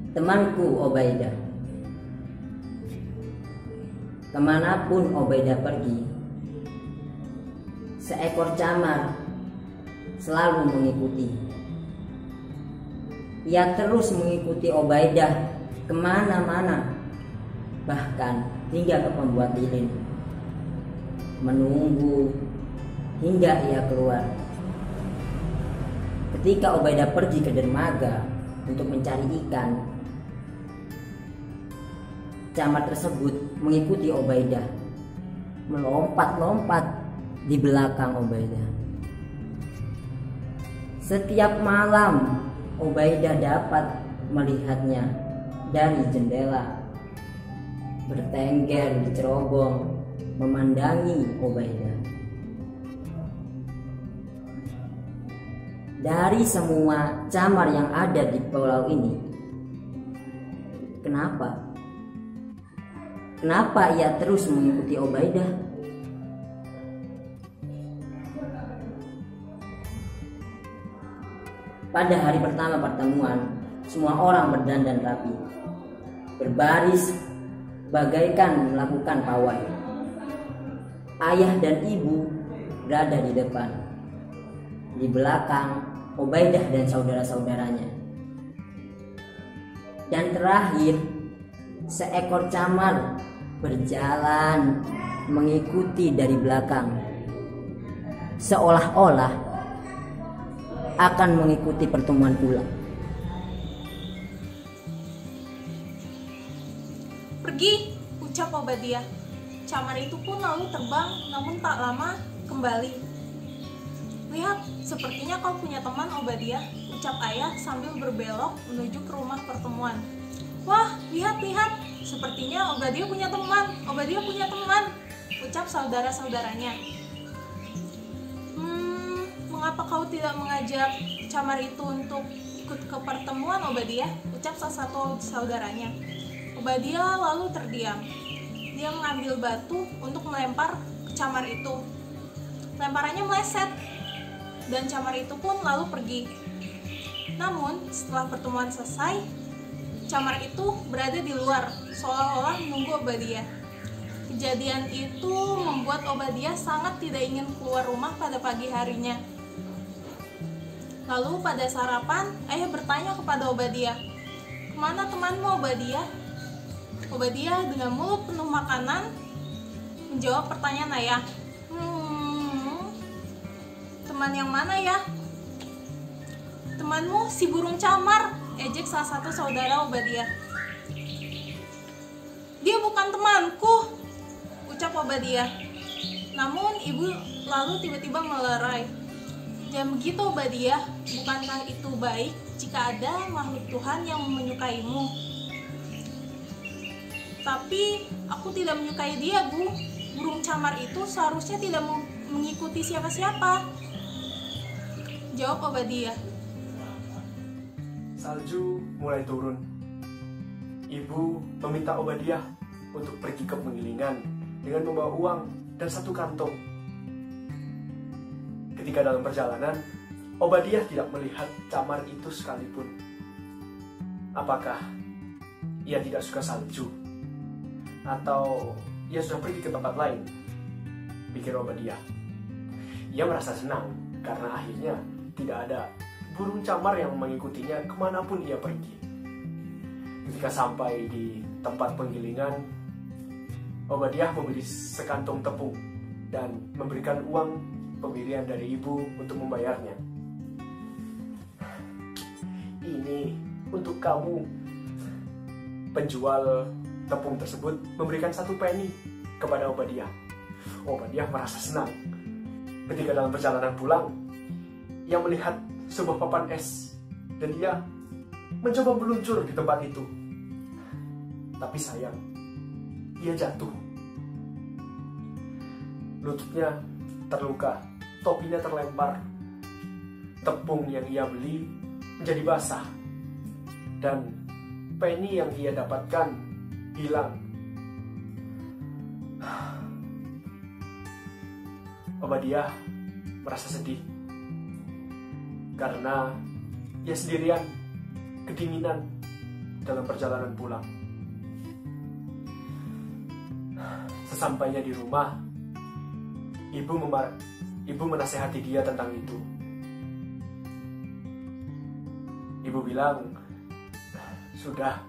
Temanku Obaidah. Kemanapun Obaidah pergi, seekor camar selalu mengikuti. Ia terus mengikuti Obaidah kemana-mana, bahkan hingga ke pembuat lilin, menunggu hingga ia keluar. Ketika Obaidah pergi ke dermaga untuk mencari ikan, camar tersebut mengikuti Obaidah, melompat-lompat di belakang Obaidah. Setiap malam Obaidah dapat melihatnya dari jendela, bertengger di cerobong memandangi Obaidah. Dari semua camar yang ada di pulau ini, kenapa ia terus mengikuti Obaidah? Pada hari pertama pertemuan, semua orang berdandan rapi, berbaris bagaikan melakukan pawai. Ayah dan ibu berada di depan, di belakang Obaidah dan saudara-saudaranya. Dan terakhir, seekor camar berjalan mengikuti dari belakang, seolah-olah akan mengikuti pertemuan pula. Pergi, ucap Obadiah. Camar itu pun lalu terbang, namun tak lama kembali. Lihat, sepertinya kau punya teman, Obadiah, ucap ayah sambil berbelok menuju ke rumah pertemuan. Wah, lihat, sepertinya Obadiah punya teman, ucap saudara-saudaranya. Mengapa kau tidak mengajak camar itu untuk ikut ke pertemuan, Obadiah, ucap salah satu saudaranya. Obadiah lalu terdiam. Dia mengambil batu untuk melempar ke camar itu. Lemparannya meleset, dan camar itu pun lalu pergi. Namun setelah pertemuan selesai, camar itu berada di luar, seolah-olah menunggu Obadiah. Kejadian itu membuat Obadiah sangat tidak ingin keluar rumah pada pagi harinya. Lalu pada sarapan, ayah bertanya kepada Obadiah, "Kemana temanmu, Obadiah?" Obadiah dengan mulut penuh makanan menjawab pertanyaan ayah. Teman yang mana ya? Temanmu si burung camar, ejek salah satu saudara Obadiah. Dia bukan temanku, ucap Obadiah. Namun ibu lalu tiba-tiba melerai. Jangan begitu, Obadiah, bukankah itu baik jika ada makhluk Tuhan yang menyukaimu? Tapi aku tidak menyukai dia, Bu. Burung camar itu seharusnya tidak mengikuti siapa-siapa, jawab Obadiah. Salju mulai turun. Ibu meminta Obadiah untuk pergi ke penggilingan dengan membawa uang dan satu kantong. Ketika dalam perjalanan, Obadiah tidak melihat camar itu sekalipun. Apakah ia tidak suka salju? Atau ia sudah pergi ke tempat lain? Pikir Obadiah. Ia merasa senang karena akhirnya tidak ada burung camar yang mengikutinya kemanapun ia pergi. Ketika sampai di tempat penggilingan, Obadiah membeli sekantong tepung dan memberikan uang pemberian dari ibu untuk membayarnya. Ini untuk kamu. Penjual tepung tersebut memberikan 1 penny kepada Obadiah. Obadiah merasa senang. Ketika dalam perjalanan pulang, ia melihat sebuah papan es dan ia mencoba meluncur di tempat itu. Tapi sayang, ia jatuh. Lututnya terluka, topinya terlempar. Tepung yang ia beli menjadi basah. Dan penny yang ia dapatkan hilang. Obadiah merasa sedih karena ia sendirian, kedinginan, dalam perjalanan pulang. Sesampainya di rumah, ibu menasehati dia tentang itu. Ibu bilang, "Sudah,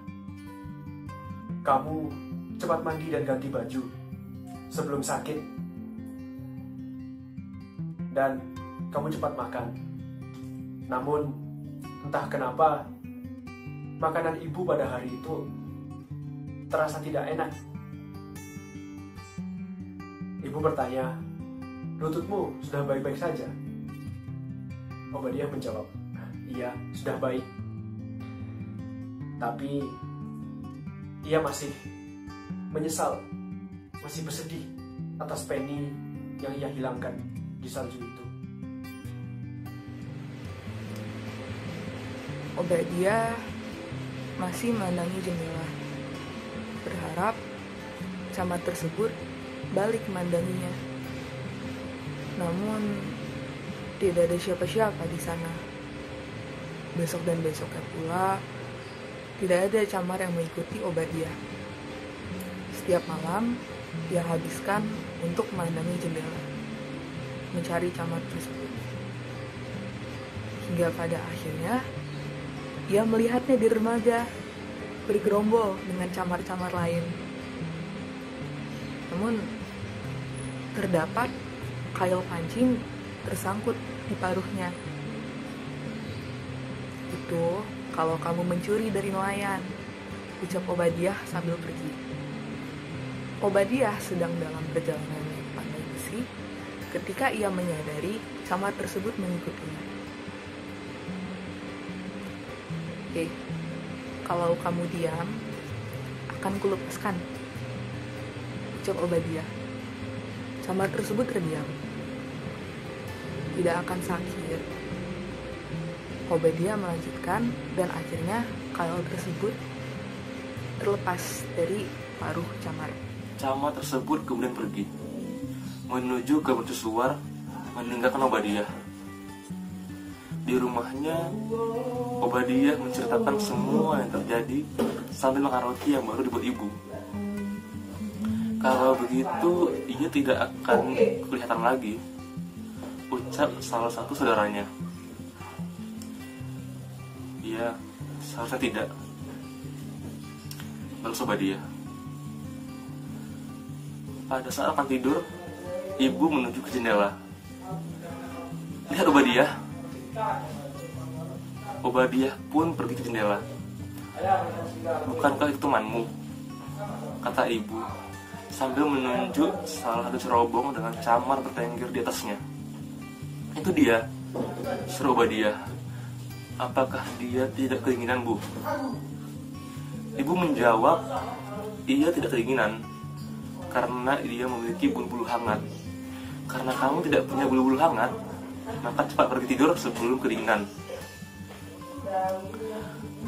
kamu cepat mandi dan ganti baju sebelum sakit. Dan kamu cepat makan." Namun, entah kenapa, makanan ibu pada hari itu terasa tidak enak. Ibu bertanya, "Lututmu sudah baik-baik saja?" Obadiah menjawab, "Iya, sudah baik." Tapi ia masih menyesal, masih bersedih atas Penny yang ia hilangkan di salju itu. Obadiah masih memandangi jendela, berharap camar tersebut balik memandanginya. Namun, tidak ada siapa-siapa di sana. Besok dan besoknya pula, tidak ada camar yang mengikuti Obadiah. Setiap malam, ia habiskan untuk memandangi jendela, mencari camar tersebut. Hingga pada akhirnya, ia melihatnya di dermaga, bergerombol dengan camar-camar lain. Namun, terdapat kail pancing tersangkut di paruhnya. "Itu kalau kamu mencuri dari nelayan," ucap Obadiah sambil pergi. Obadiah sedang dalam perjalanan naik pandai besi ketika ia menyadari camar tersebut mengikutinya. Kalau kamu diam, akan kulepaskan," ucap Obadiah. Camar tersebut terdiam. "Tidak akan sakit." Obadiah melanjutkan dan akhirnya kail tersebut terlepas dari paruh camar. Camar tersebut kemudian pergi menuju ke mercusuar meninggalkan Obadiah. Di rumahnya, Obadiah menceritakan semua yang terjadi sambil makan roti yang baru dibuat ibu. "Kalau begitu, ia tidak akan kelihatan lagi," ucap salah satu saudaranya. "Iya, seharusnya tidak," balas Obadiah. Pada saat akan tidur, ibu menuju ke jendela. "Lihat, Obadiah." Obadiah pun pergi ke jendela. "Bukankah itu temanmu?" kata ibu sambil menunjuk salah satu cerobong dengan camar bertengger di atasnya. "Itu dia," seru Obadiah. "Apakah dia tidak keinginan, Bu?" Ibu menjawab, "Ia tidak keinginan karena dia memiliki bulu-bulu hangat. Karena kamu tidak punya bulu-bulu hangat, maka cepat pergi tidur sebelum kedinginan."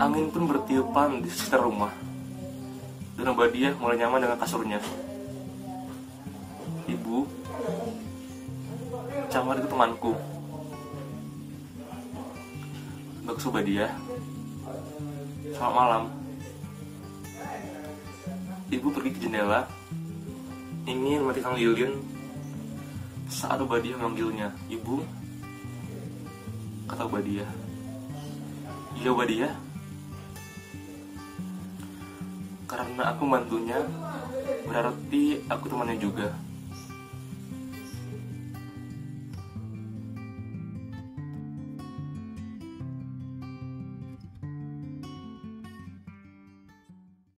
Angin pun bertiupan di sekitar rumah, dan Obadiah mulai nyaman dengan kasurnya. "Ibu, camar itu temanku," bagus Obadiah. "Selamat malam." Ibu pergi ke jendela, ingin mematikan lilin saat Obadiah memanggilnya. "Ibu," kata Obadiah. "Iya, Obadiah." "Karena aku bantunya, berarti aku temannya juga.